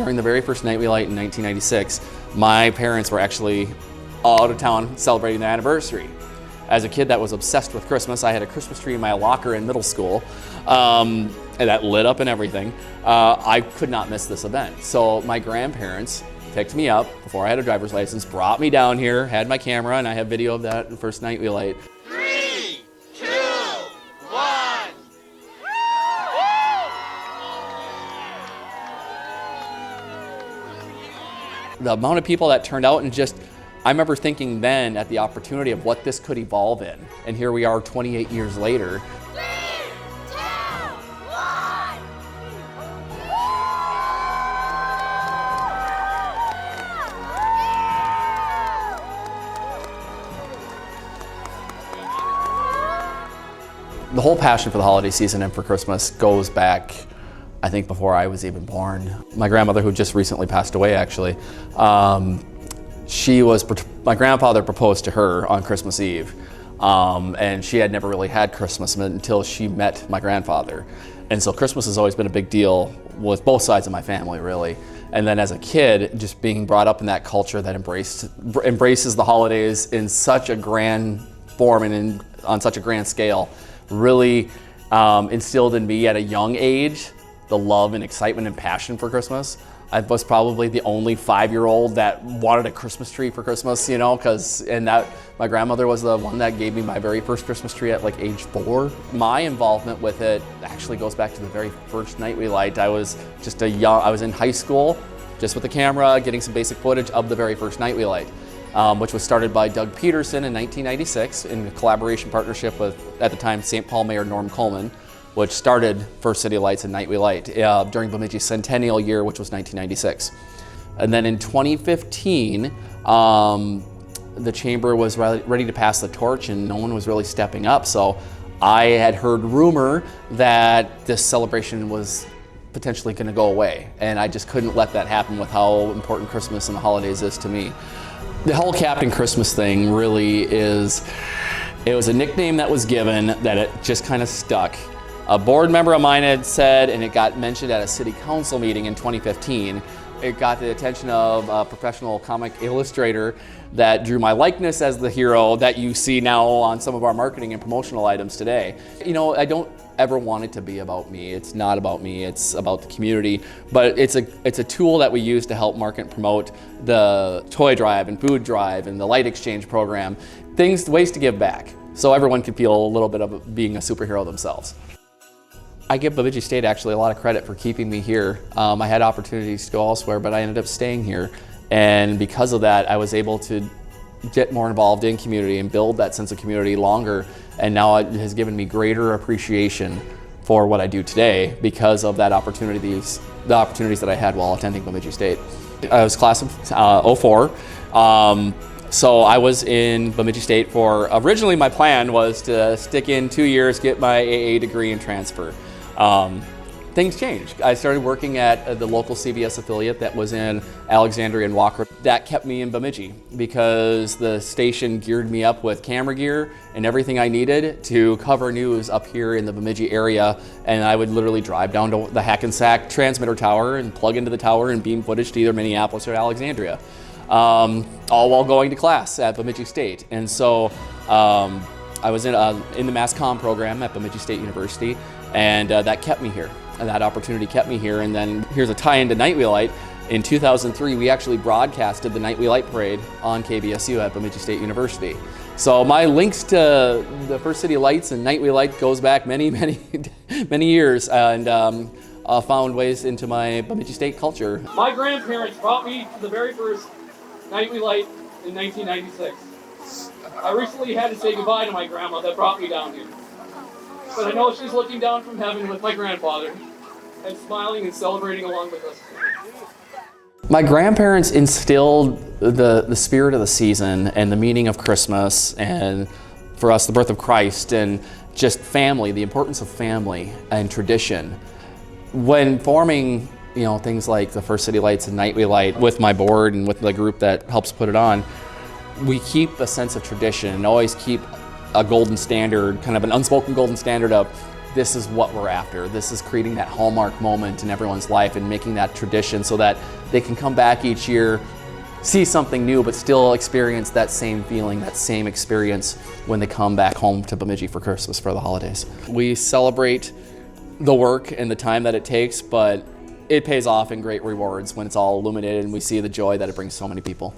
during the very first night we light in 1996, my parents were actually out of town celebrating their anniversary. As a kid that was obsessed with Christmas, I had a Christmas tree in my locker in middle school, and that lit up and everything. I could not miss this event. So my grandparents picked me up before I had a driver's license, brought me down here, had my camera, and I have video of that the first night we light. 3, 2, 1. The amount of people that turned out, and just, I remember thinking then at the opportunity of what this could evolve in. And here we are 28 years later. 3, 2, 1. The whole passion for the holiday season and for Christmas goes back, I think, before I was even born. My grandmother, who just recently passed away actually, my grandfather proposed to her on Christmas Eve, and she had never really had Christmas until she met my grandfather. And so Christmas has always been a big deal with both sides of my family, really. And then as a kid, just being brought up in that culture that embraces the holidays in such a grand form and on such a grand scale, really instilled in me at a young age the love and excitement and passion for Christmas. I was probably the only 5-year-old that wanted a Christmas tree for Christmas, you know, my grandmother was the one that gave me my very first Christmas tree at like age 4. My involvement with it actually goes back to the very first night we light. I was in high school, just with the camera, getting some basic footage of the very first night we light, which was started by Doug Peterson in 1996 in a collaboration partnership with, at the time, St. Paul Mayor Norm Coleman, which started First City Lights and Night We Light during Bemidji's centennial year, which was 1996. And then in 2015, the chamber was ready to pass the torch and no one was really stepping up. So I had heard rumor that this celebration was potentially going to go away. And I just couldn't let that happen with how important Christmas and the holidays is to me. The whole Captain Christmas thing really is, it was a nickname that was given that it just kind of stuck. A board member of mine had said, and it got mentioned at a city council meeting in 2015, it got the attention of a professional comic illustrator that drew my likeness as the hero that you see now on some of our marketing and promotional items today. You know, I don't ever want it to be about me. It's not about me, it's about the community. But it's a tool that we use to help market and promote the toy drive and food drive and the light exchange program. Ways to give back, so everyone can feel a little bit of being a superhero themselves. I give Bemidji State actually a lot of credit for keeping me here. I had opportunities to go elsewhere, but I ended up staying here. And because of that, I was able to get more involved in community and build that sense of community longer. And now it has given me greater appreciation for what I do today because of that opportunities, the opportunities that I had while attending Bemidji State. I was class of 04. So I was in Bemidji State originally my plan was to stick in 2 years, get my AA degree and transfer. Things changed. I started working at the local CBS affiliate that was in Alexandria and Walker. That kept me in Bemidji because the station geared me up with camera gear and everything I needed to cover news up here in the Bemidji area. And I would literally drive down to the Hackensack transmitter tower and plug into the tower and beam footage to either Minneapolis or Alexandria. All while going to class at Bemidji State. And so I was in the mass comm program at Bemidji State University, and that kept me here. And that opportunity kept me here. And then here's a tie into Night We Light. In 2003, we actually broadcasted the Night We Light Parade on KBSU at Bemidji State University. So my links to the First City Lights and Night We Light goes back many, many, many years, and found ways into my Bemidji State culture. My grandparents brought me to the very first Night We Light in 1996. I recently had to say goodbye to my grandma that brought me down here. But I know she's looking down from heaven with my grandfather and smiling and celebrating along with us. My grandparents instilled the spirit of the season and the meaning of Christmas, and for us the birth of Christ, and just family, the importance of family and tradition. When forming things like the First City Lights and Night We Light with my board and with the group that helps put it on, we keep a sense of tradition and always keep a golden standard, kind of an unspoken golden standard of this is what we're after. This is creating that hallmark moment in everyone's life and making that tradition so that they can come back each year, see something new, but still experience that same feeling, that same experience when they come back home to Bemidji for Christmas for the holidays. We celebrate the work and the time that it takes, but it pays off in great rewards when it's all illuminated and we see the joy that it brings so many people.